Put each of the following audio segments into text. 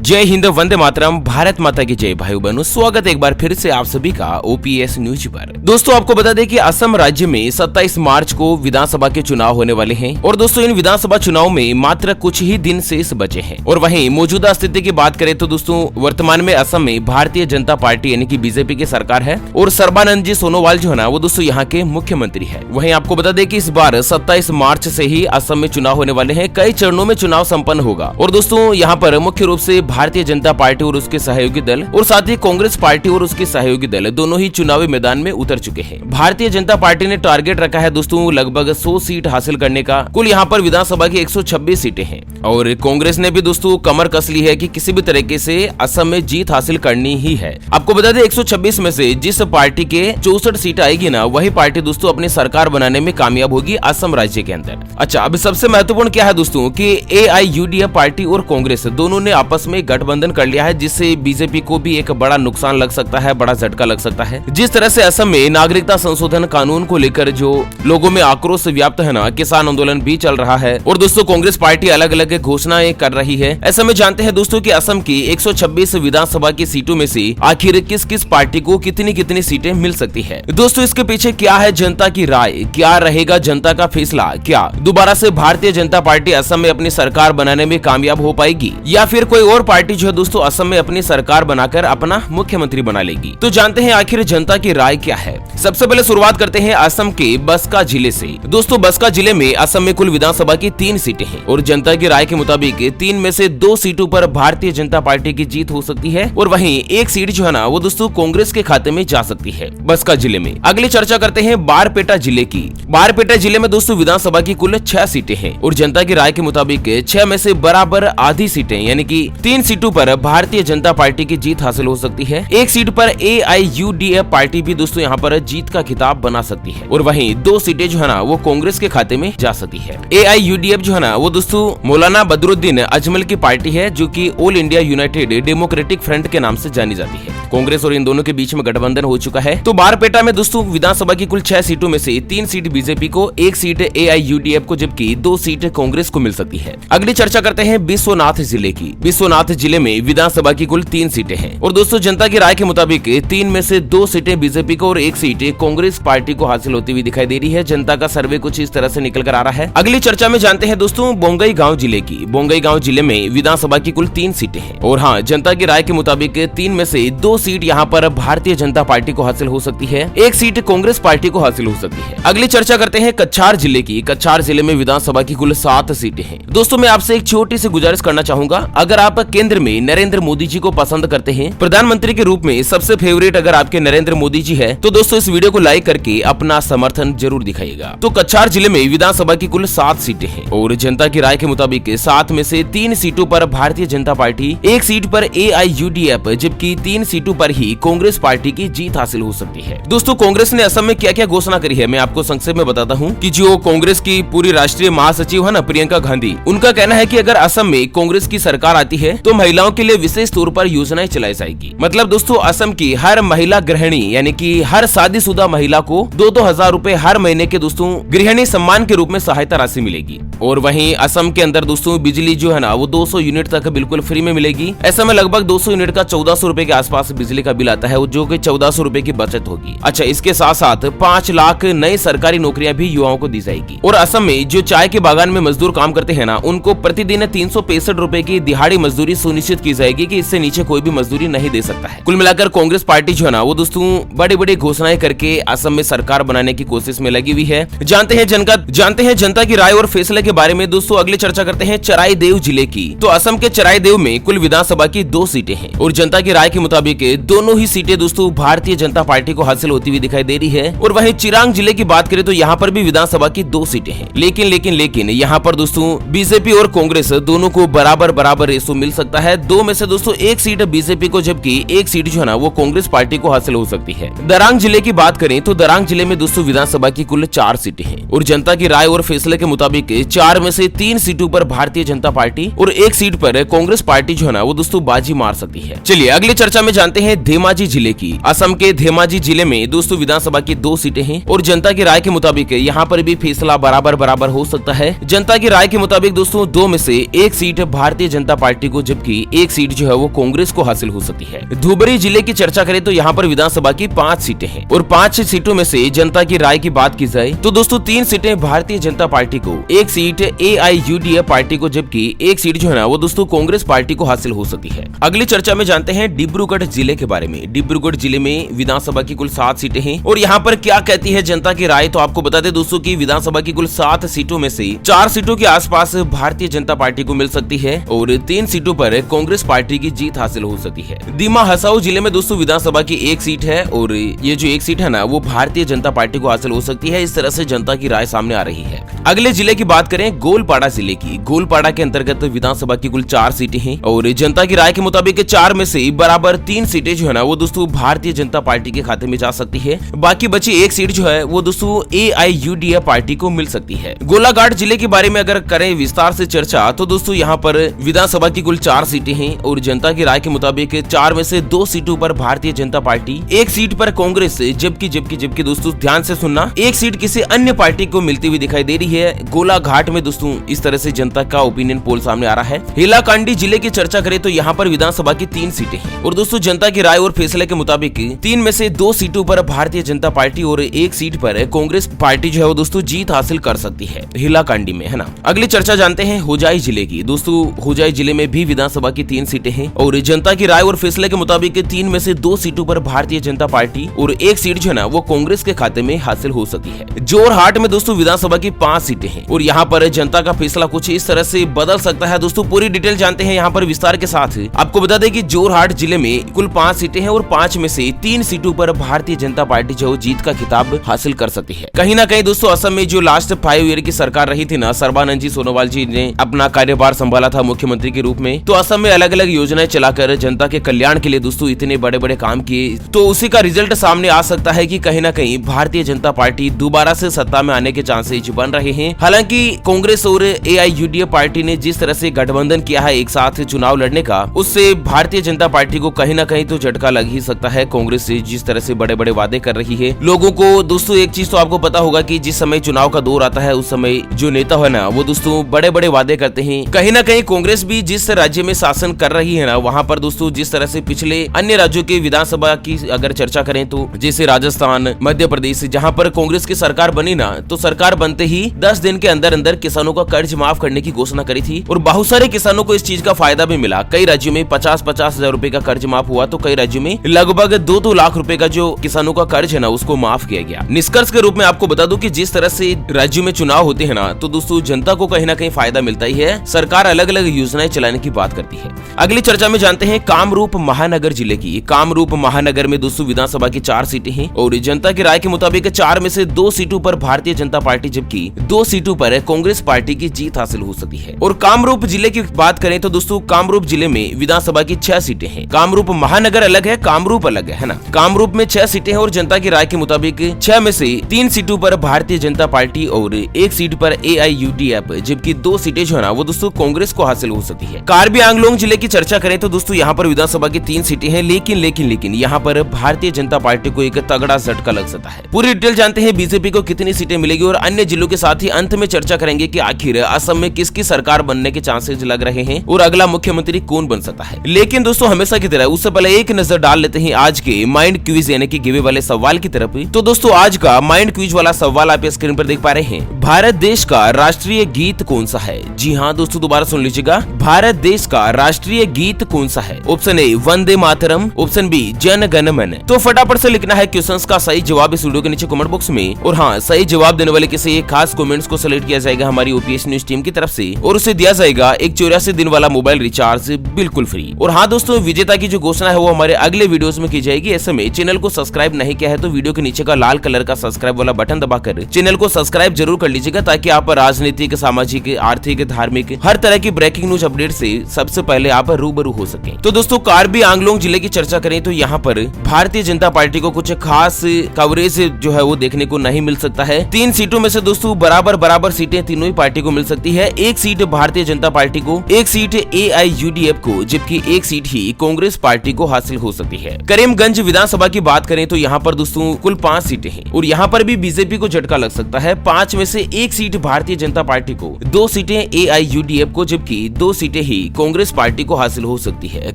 जय हिंद, वंदे मातरम, भारत माता की जय। भाई बहनों, स्वागत एक बार फिर से आप सभी का ओपीएस न्यूज पर। दोस्तों, आपको बता दें कि असम राज्य में 27 मार्च को विधानसभा के चुनाव होने वाले हैं और दोस्तों इन विधानसभा चुनाव में मात्र कुछ ही दिन शेष बचे हैं। और वहीं मौजूदा स्थिति की बात करें तो दोस्तों वर्तमान में असम में भारतीय जनता पार्टी यानी कि बीजेपी की सरकार है और सर्बानंद जी सोनोवाल जो है ना वो दोस्तों यहाँ के मुख्यमंत्री है। वहीं आपको बता दें कि इस बार 27 मार्च से ही असम में चुनाव होने वाले हैं। कई चरणों में चुनाव संपन्न होगा और दोस्तों यहाँ पर मुख्य रूप से भारतीय जनता पार्टी और उसके सहयोगी दल और साथ ही कांग्रेस पार्टी और उसके सहयोगी दल दोनों ही चुनावी मैदान में उतर चुके हैं। भारतीय जनता पार्टी ने टारगेट रखा है दोस्तों लगभग 100 सीट हासिल करने का। कुल यहाँ पर विधानसभा की 126 सीटें हैं और कांग्रेस ने भी दोस्तों कमर कस ली है कि किसी भी तरीके से असम में जीत हासिल करनी ही है। आपको बता दें 126 में से जिस पार्टी के 64 सीट आएगी ना वही पार्टी दोस्तों अपनी सरकार बनाने में कामयाब होगी असम राज्य के अंदर। अच्छा, अब सबसे महत्वपूर्ण क्या है दोस्तों कि AIUDF पार्टी और कांग्रेस दोनों ने आपस में गठबंधन कर लिया है, जिससे बीजेपी को भी एक बड़ा नुकसान लग सकता है, बड़ा झटका लग सकता है। जिस तरह से असम में नागरिकता संशोधन कानून को लेकर जो लोगों में आक्रोश व्याप्त है ना, किसान आंदोलन भी चल रहा है और दोस्तों कांग्रेस पार्टी अलग अलग घोषणाएं कर रही है। ऐसे में जानते हैं दोस्तों कि असम की 126 विधानसभा की सीटों में से आखिर किस किस पार्टी को कितनी कितनी सीटें मिल सकती है। दोस्तों इसके पीछे क्या है जनता की राय, क्या रहेगा जनता का फैसला, क्या दोबारा से भारतीय जनता पार्टी असम में अपनी सरकार बनाने में कामयाब हो पाएगी या फिर कोई और पार्टी जो है दोस्तों असम में अपनी सरकार बनाकर अपना मुख्यमंत्री बना लेगी। तो जानते हैं आखिर जनता की राय क्या है। सबसे पहले शुरुआत करते हैं असम के बसका जिले से। दोस्तों बसका जिले में असम में कुल विधानसभा की 3 सीटें हैं और जनता की राय के मुताबिक 3 में से 2 सीटों पर भारतीय जनता पार्टी की जीत हो सकती है और वहीं एक सीट जो है ना वो दोस्तों कांग्रेस के खाते में जा सकती है बसका जिले में। अगली चर्चा करते हैं बारपेटा जिले की। बारपेटा जिले में दोस्तों विधानसभा की कुल 6 सीटें हैं और जनता की राय के मुताबिक 6 में से बराबर आधी सीटें यानी कि 3 सीटों पर भारतीय जनता पार्टी की जीत हासिल हो सकती है। एक सीट पर AIUDF पार्टी भी दोस्तों यहाँ पर जीत का खिताब बना सकती है और वहीं 2 सीटें जो है ना वो कांग्रेस के खाते में जा सकती है। AIUDF जो है ना वो दोस्तों मौलाना बदरुद्दीन अजमल की पार्टी है जो कि all India United democratic front के नाम से जानी जाती है। कांग्रेस और इन दोनों के बीच में गठबंधन हो चुका है। तो बारपेटा में दोस्तों विधानसभा की कुल 6 सीटों में से 3 सीट बीजेपी को, 1 सीट AIUDF को, जबकि 2 सीट कांग्रेस को मिल सकती है। अगली चर्चा करते हैं विश्वनाथ जिले की। विश्वनाथ जिले में विधानसभा की कुल 3 सीटें हैं और दोस्तों जनता की राय के मुताबिक 3 में से 2 सीटें बीजेपी को और 1 सीट कांग्रेस पार्टी को हासिल होती हुई दिखाई दे रही है। जनता का सर्वे कुछ इस तरह से निकल कर आ रहा है। अगली चर्चा में जानते हैं दोस्तों बोंगईगांव जिले की। बोंगईगांव जिले में विधानसभा की कुल 3 सीटें हैं और हाँ, जनता की राय के मुताबिक 3 में से 2 सीट यहाँ पर भारतीय जनता पार्टी को हासिल हो सकती है, 1 सीट कांग्रेस पार्टी को हासिल हो सकती है। अगली चर्चा करते हैं कछार जिले की। कछार जिले में विधानसभा की कुल 7 सीटें हैं। दोस्तों मैं आपसे एक छोटी सी गुजारिश करना चाहूंगा, अगर आप केंद्र में नरेंद्र मोदी जी को पसंद करते हैं, प्रधानमंत्री के रूप में सबसे फेवरेट अगर आपके नरेंद्र मोदी जी है, तो दोस्तों इस वीडियो को लाइक करके अपना समर्थन जरूर दिखाइएगा। तो कछार जिले में विधानसभा की कुल 7 सीटें हैं और जनता की राय के मुताबिक 7 में से 3 सीटों पर भारतीय जनता पार्टी, 1 सीट पर AIUDF, जबकि 3 सीटों पर ही कांग्रेस पार्टी की जीत हासिल हो सकती है। दोस्तों कांग्रेस ने असम में क्या क्या घोषणा करी है मैं आपको संक्षेप में बताता हूँ कि जो कांग्रेस की पूरी राष्ट्रीय महासचिव है ना प्रियंका गांधी, उनका कहना है कि अगर असम में कांग्रेस की सरकार आती है तो महिलाओं के लिए विशेष तौर पर योजनाएं चलाई जाएगी। मतलब दोस्तों असम की हर महिला गृहिणी यानी कि हर शादीशुदा महिला को 2-2 हजार रूपए हर महीने के दोस्तों गृहिणी सम्मान के रूप में सहायता राशि मिलेगी। और वहीं असम के अंदर दोस्तों बिजली जो है ना वो 200 यूनिट तक बिल्कुल फ्री में मिलेगी। ऐसे में लगभग 200 यूनिट का 1400 रूपए के आसपास बिजली का बिल आता है, जो कि 1400 रूपए की बचत होगी। अच्छा, इसके साथ साथ 5 लाख नई सरकारी नौकरियां भी युवाओं को दी जाएगी। और असम में जो चाय के बागान में मजदूर काम करते हैं ना, उनको प्रतिदिन 365 रूपए की दिहाड़ी मजदूरी सुनिश्चित की जाएगी कि इससे नीचे कोई भी मजदूरी नहीं दे सकता है। कुल मिलाकर कांग्रेस पार्टी जो है ना वो दोस्तों बड़ी बड़ी घोषणाएं करके असम में सरकार बनाने की कोशिश में लगी हुई है। जानते हैं जनता की राय और फैसले के बारे में। दोस्तों अगली चर्चा करते हैं चराईदेव जिले की। तो असम के चराईदेव में कुल विधानसभा की 2 सीटें हैं और जनता की राय के मुताबिक दोनों ही सीटें दोस्तों भारतीय जनता पार्टी को हासिल होती हुई दिखाई दे रही है। और वहीं चिरांग जिले की बात करें तो यहाँ पर भी विधानसभा की 2 सीटें हैं, लेकिन यहाँ पर दोस्तों बीजेपी और कांग्रेस दोनों को बराबर रेशो मिल सकता है। 2 में से दोस्तों 1 सीट बीजेपी को, जबकि 1 सीट जो है ना वो कांग्रेस पार्टी को हासिल हो सकती है। दरांग जिले की बात करें तो दरांग जिले में दोस्तों विधानसभा की कुल 4 सीटें हैं और जनता की राय और फैसले के मुताबिक 4 में से 3 सीटों पर भारतीय जनता पार्टी और 1 सीट पर कांग्रेस पार्टी जो है ना वो दोस्तों बाजी मार सकती है। चलिए अगली चर्चा में जानते जानते हैं धेमाजी जिले की। असम के धेमाजी जिले में दोस्तों विधानसभा की 2 सीटें हैं और जनता की राय के मुताबिक यहाँ पर भी फैसला बराबर हो सकता है। जनता की राय के मुताबिक दोस्तों 2 में से 1 सीट भारतीय जनता पार्टी को, जबकि 1 सीट जो है वो कांग्रेस को हासिल हो सकती है। धुबरी जिले की चर्चा करें तो यहाँ पर विधानसभा की 5 सीटें हैं और 5 सीटों में से जनता की राय की बात की जाए तो दोस्तों 3 सीटें भारतीय जनता पार्टी को, 1 सीट AIUDF पार्टी को, जबकि 1 सीट जो है ना वो दोस्तों कांग्रेस पार्टी को हासिल हो सकती है। अगली चर्चा में जानते हैं डिब्रूगढ़ जिले के बारे में। डिब्रूगढ़ जिले में विधानसभा की कुल 7 सीटें हैं और यहाँ पर क्या कहती है जनता की राय, तो आपको बता दें दोस्तों की विधानसभा की कुल 7 सीटों में से 4 सीटों के आसपास भारतीय जनता पार्टी को मिल सकती है और 3 सीटों पर कांग्रेस पार्टी की जीत हासिल हो सकती है। दीमा हसाऊ जिले में दोस्तों विधानसभा की 1 सीट है और ये जो 1 सीट है ना वो भारतीय जनता पार्टी को हासिल हो सकती है। इस तरह से जनता की राय सामने आ रही है। अगले जिले की बात करें गोलपाड़ा जिले की। गोलपाड़ा के अंतर्गत विधानसभा की कुल 4 सीटें हैं और जनता की राय के मुताबिक 4 में से बराबर 3 सीटें जो है ना वो दोस्तों भारतीय जनता पार्टी के खाते में जा सकती है। बाकी बची 1 सीट जो है वो दोस्तों AIUDF पार्टी को मिल सकती है। गोलाघाट जिले के बारे में अगर करें विस्तार से चर्चा तो दोस्तों यहाँ पर विधानसभा की कुल 4 सीटें हैं और जनता की राय के मुताबिक 4 में से 2 सीटों पर भारतीय जनता पार्टी, 1 सीट पर कांग्रेस, जबकि दोस्तों ध्यान से सुनना, 1 सीट किसी अन्य पार्टी को मिलती हुई दिखाई दे रही है। गोलाघाट में दोस्तों इस तरह से जनता का ओपिनियन पोल सामने आ रहा है। हेलाकांडी जिले की चर्चा करें तो यहाँ पर विधानसभा की 3 सीटें हैं और दोस्तों जनता की राय और फैसले के मुताबिक 3 में से 2 सीटों पर भारतीय जनता पार्टी और 1 सीट पर कांग्रेस पार्टी जो है वो दोस्तों जीत हासिल कर सकती है हेलाकांडी में, है ना। अगली चर्चा जानते हैं होजाई जिले की। दोस्तों होजाई जिले में भी विधानसभा की 3 सीटें हैं और जनता की राय और फैसले के मुताबिक 3 में से 2 सीटों पर भारतीय जनता पार्टी और 1 सीट जो है ना वो कांग्रेस के खाते में हासिल हो सकती है। जोरहाट में दोस्तों विधानसभा की 5 सीटें हैं और यहाँ पर जनता का फैसला कुछ इस तरह से बदल सकता है। दोस्तों पूरी डिटेल जानते हैं यहाँ पर विस्तार के साथ। आपको बता दें कि जोरहाट जिले में कुल 5 सीटें हैं और 5 में से 3 सीटों पर भारतीय जनता पार्टी जो जीत का खिताब हासिल कर सकती है। कहीं ना कहीं दोस्तों असम में जो लास्ट 5 ईयर की सरकार रही थी ना, सर्बानंद जी सोनोवाल जी ने अपना कार्यभार संभाला था मुख्यमंत्री के रूप में, तो असम में अलग अलग योजनाएं चलाकर जनता के कल्याण के लिए दोस्तों इतने बड़े काम किए, तो उसी का रिजल्ट सामने आ सकता है कि कहीं ना कहीं भारतीय जनता पार्टी दोबारा से सत्ता में आने के चांसेस बन रहे हैं। हालांकि कांग्रेस और AIUDF पार्टी ने जिस तरह से गठबंधन किया है एक साथ चुनाव लड़ने का, उससे भारतीय जनता पार्टी को कहीं ना कहीं तो झटका लग ही सकता है। कांग्रेस से जिस तरह से बड़े वादे कर रही है लोगों को, दोस्तों एक चीज तो आपको पता होगा कि जिस समय चुनाव का दौर आता है उस समय जो नेता है ना वो दोस्तों बड़े वादे करते हैं। कहीं ना कहीं कांग्रेस भी जिस राज्य में शासन कर रही है ना वहाँ पर दोस्तों जिस तरह से पिछले अन्य राज्यों के विधानसभा की अगर चर्चा करें तो जैसे राजस्थान, मध्य प्रदेश, जहाँ पर कांग्रेस की सरकार बनी ना, तो सरकार बनते ही 10 दिन के अंदर किसानों का कर्ज माफ करने की घोषणा करी थी और बहुत सारे किसानों को इस चीज का फायदा भी मिला। कई राज्यों में 50-50 हजार रुपए का कर्ज माफ हुआ, तो कई राज्यों में लगभग 2-2 लाख रुपए का जो किसानों का कर्ज है ना उसको माफ किया गया। निष्कर्ष के रूप में आपको बता दूं कि जिस तरह से राज्यों में चुनाव होते हैं ना, तो दोस्तों जनता को कहीं ना कहीं फायदा मिलता ही है। सरकार अलग अलग योजनाएं चलाने की बात करती है। अगली चर्चा में जानते हैं कामरूप महानगर जिले की। कामरूप महानगर में दोस्तों विधानसभा की 4 सीटें हैं और जनता की राय के मुताबिक 4 में से 2 सीटों पर भारतीय जनता पार्टी, जबकि 2 सीटों पर कांग्रेस पार्टी की जीत हासिल हो सकती है। और कामरूप जिले की बात करें तो दोस्तों कामरूप जिले में विधानसभा की 6 सीटें हैं। कामरूप महानगर अलग है, कामरूप अलग है ना। कामरूप में 6 सीटें हैं और जनता की राय के मुताबिक 6 में से 3 सीटों पर भारतीय जनता पार्टी और 1 सीट पर AIUDF, जबकि 2 सीटें जो है ना वो दोस्तों कांग्रेस को हासिल हो सकती है। कार्बी आंगलोंग जिले की चर्चा करें तो दोस्तों यहाँ पर विधानसभा की 3 सीटें हैं, लेकिन यहाँ पर भारतीय जनता पार्टी को एक तगड़ा झटका लग सकता है। पूरी डिटेल जानते हैं बीजेपी को कितनी सीटें मिलेगी और अन्य जिलों के साथ ही अंत में चर्चा करेंगे कि आखिर असम में किसकी सरकार बनने के चांसेस लग रहे हैं और अगला मुख्यमंत्री कौन बन सकता है। लेकिन दोस्तों हमेशा की तरह उससे पहले एक नजर डाल लेते हैं आज के माइंड क्विज यानी कि गिवे वाले सवाल की तरफ। तो दोस्तों आज का माइंड क्विज वाला सवाल आप स्क्रीन पर देख पा रहे हैं। भारत देश का राष्ट्रीय गीत कौन सा है? जी हाँ दोस्तों दोबारा सुन लीजिएगा, भारत देश का राष्ट्रीय गीत कौन सा है? Option A Vande Mataram, option B Jana Gana मन। तो फटाफट से लिखना है क्वेश्चंस का सही जवाब इस वीडियो के नीचे कमेंट बॉक्स में, और हाँ सही जवाब देने वाले किसी एक खास कमेंट्स को सेलेक्ट किया जाएगा हमारी OPS न्यूज टीम की तरफ से और उसे दिया जाएगा एक 84 दिन वाला मोबाइल रिचार्ज बिल्कुल फ्री। और हाँ दोस्तों विजेता की जो घोषणा है वो हमारे अगले वीडियोस में की जाएगी। ऐसे में चैनल को सब्सक्राइब नहीं किया है तो वीडियो के नीचे का लाल कलर का सब्सक्राइब वाला बटन दबाकर चैनल को सब्सक्राइब जरूर कर लीजिए लीजिएगा ताकि आप राजनीतिक, सामाजिक, आर्थिक, धार्मिक हर तरह की ब्रेकिंग न्यूज अपडेट से सबसे पहले आप रूबरू हो सके। तो दोस्तों कार्बी आंगलोंग जिले की चर्चा करें तो यहाँ पर भारतीय जनता पार्टी को कुछ खास कवरेज जो है वो देखने को नहीं मिल सकता है। 3 सीटों में से दोस्तों बराबर सीटें तीनों ही पार्टी को मिल सकती है। 1 सीट भारतीय जनता पार्टी को, 1 सीट AIUDF को, जबकि 1 सीट ही कांग्रेस पार्टी को हासिल हो सकती है। करीमगंज विधानसभा की बात करें तो यहाँ पर दोस्तों कुल 5 सीटें हैं और यहाँ पर भी बीजेपी को झटका लग सकता है। 5 में से 1 सीट भारतीय जनता पार्टी को, 2 सीटें AIUDF को, जबकि 2 सीटें ही कांग्रेस पार्टी को हासिल हो सकती है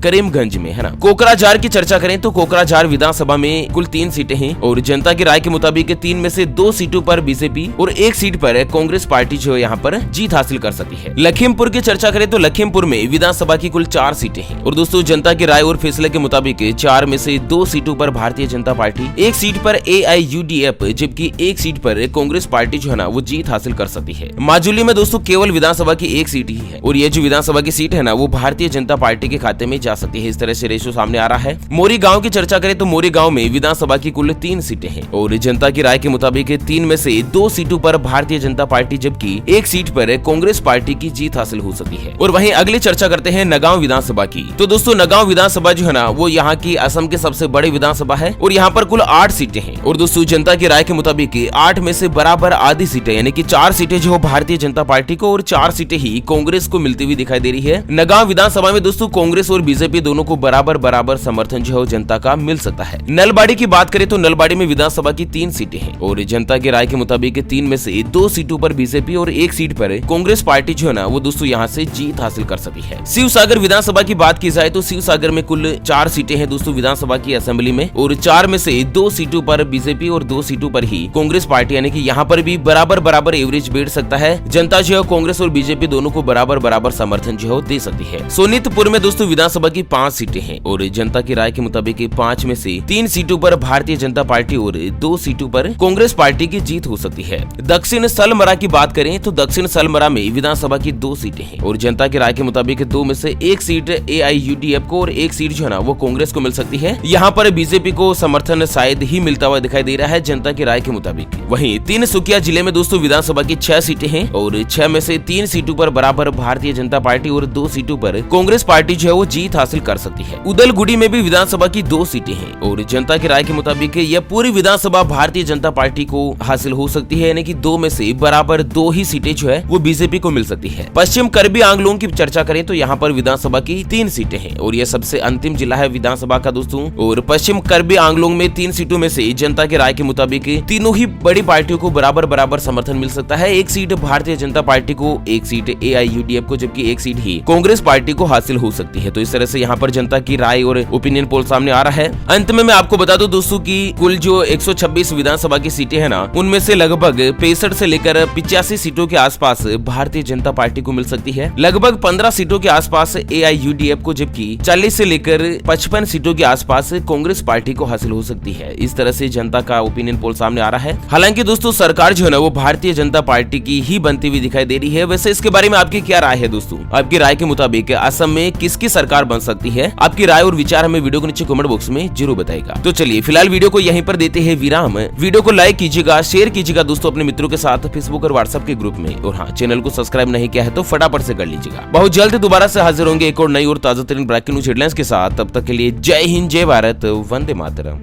करीमगंज में, है ना। कोकराझार की चर्चा करें तो कोकराझार विधानसभा में कुल 3 सीटें हैं और जनता की राय के मुताबिक 3 में से 2 सीटों पर बीजेपी और 1 सीट पर कांग्रेस पार्टी जो यहाँ पर जीत हासिल कर सकती है। लखीमपुर की चर्चा करें तो लखीमपुर में विधानसभा की कुल 4 सीटें हैं और दोस्तों जनता की राय और फैसले के मुताबिक 4 में से 2 सीटों पर भारतीय जनता पार्टी, 1 सीट पर AIUDF, जबकि 1 सीट पर कांग्रेस पार्टी जो है ना वो जीत हासिल कर सकती है। माजुली में दोस्तों केवल विधानसभा की 1 सीट ही है और ये जो विधानसभा की सीट है ना वो भारतीय जनता पार्टी के खाते में जा सकती है। इस तरह से रेशो सामने आ रहा है। मोरी गांव की चर्चा करें तो मोरी गांव में विधानसभा की कुल 3 सीटें हैं और जनता की राय के मुताबिक 3 में से 2 सीटों पर भारतीय जनता पार्टी, जबकि 1 सीट पर कांग्रेस पार्टी की जीत हासिल हो सकती है। और वहीं अगली चर्चा करते हैं नगांव विधानसभा की। तो दोस्तों नगांव विधानसभा जो है ना वो यहाँ की असम के सबसे बड़ी विधानसभा है और यहाँ पर कुल 8 सीटें हैं और दोस्तों जनता की राय के मुताबिक 8 में से बराबर आधी सीटें यानी कि 4 सीटें जो भारतीय जनता पार्टी को और 4 सीटें ही कांग्रेस को मिलती हुई दिखाई दे रही है। नगांव विधानसभा में दोस्तों कांग्रेस और बीजेपी दोनों को बराबर समर्थन जो है जनता का मिल सकता है। नलबाड़ी की बात करें तो नलबाड़ी में विधानसभा की 3 सीटें हैं और जनता की राय के मुताबिक 3 में से 2 सीटों पर बीजेपी और 1 सीट पर कांग्रेस पार्टी जो है ना वो दोस्तों यहाँ से जीत हासिल कर सकती है। शिवसागर विधानसभा की बात की जाए तो शिवसागर में कुल 4 सीटें हैं दोस्तों विधानसभा की असेंबली में और 4 में से 2 सीटों पर बीजेपी और 2 सीटों पर ही कांग्रेस पार्टी, यानी कि यहाँ पर भी बराबर एवरेज बैठ सकता है। जनता जो है कांग्रेस और बीजेपी दोनों को बराबर समर्थन जो है दे सकती है। सोनीतपुर में दोस्तों विधानसभा की 5 सीटें हैं और जनता की राय के मुताबिक 5 में से 3 सीटों पर भारतीय जनता पार्टी और 2 सीटों पर कांग्रेस पार्टी की जीत हो सकती है। दक्षिण सलमरा की बात करें तो दक्षिण सलमरा में विधानसभा की 2 सीटें हैं और जनता की राय के मुताबिक 2 में से 1 सीट AIUDF को और 1 सीट जो है ना वो कांग्रेस को मिल सकती है। यहाँ पर बीजेपी को समर्थन शायद ही मिलता हुआ दिखाई दे रहा है जनता की राय के मुताबिक। वहीं तिनसुकिया जिले में दोस्तों विधानसभा की 6 सीटें हैं और 6 में से 3 सीटों पर बराबर भारतीय जनता पार्टी और 2 सीटों पर कांग्रेस पार्टी जो है वो जीत हासिल कर सकती है। उदलगुड़ी में भी विधानसभा की 2 सीटें हैं और जनता की राय के मुताबिक यह पूरी विधानसभा भारतीय जनता पार्टी को हासिल हो सकती है, यानी कि 2 में से बराबर 2 ही सीटें जो है वो बीजेपी को मिल सकती है। पश्चिम करबी आंगलोंग की चर्चा करें तो यहाँ पर विधानसभा की 3 सीटें हैं और यह सबसे अंतिम जिला है विधानसभा का दोस्तों और पश्चिम करबी आंगलोंग में 3 सीटों में से जनता की राय के मुताबिक तीनों ही बड़ी पार्टियों को बराबर समर्थन मिल सकता है। 1 सीट भारतीय जनता पार्टी को, 1 सीट AIUDF को, जबकि 1 सीट ही कांग्रेस पार्टी को हासिल हो सकती है। तो इस तरह से यहाँ पर जनता की राय और ओपिनियन पोल सामने आ रहा है। अंत में मैं आपको बता दूं दोस्तों की कुल जो 126 विधानसभा की सीटें हैं ना उनमें से लगभग 65 से लेकर 85 सीटों के आसपास भारतीय जनता पार्टी को मिल सकती है। लगभग 15 सीटों के आसपास AIUDF को, जबकि 40 से लेकर 55 सीटों के आसपास कांग्रेस पार्टी को हासिल हो सकती है। इस तरह से जनता का ओपिनियन पोल सामने आ रहा है। हालांकि दोस्तों सरकार जो है ना वो भारतीय जनता पार्टी की ही बनती हुई दिखाई दे रही है। वैसे इसके बारे में आपकी क्या राय है दोस्तों? आपकी राय के मुताबिक असम में किसकी सरकार बन सकती है? आपकी राय और विचार हमें वीडियो के नीचे कमेंट बॉक्स में जरूर बताएगा। तो चलिए फिलहाल वीडियो को यहीं पर देते हैं विराम। वीडियो को लाइक कीजिएगा, शेयर कीजिएगा दोस्तों अपने मित्रों के साथ फेसबुक और व्हाट्सएप के ग्रुप में, और हाँ चैनल को सब्सक्राइब नहीं किया है तो फटाफट से कर लीजिएगा। बहुत जल्द दोबारा से हाजिर होंगे एक और नई और ताजा तरीन ब्रेकिंग न्यूज हेडलाइंस के साथ। तब तक के लिए जय हिंद, जय भारत, वंदे मातरम।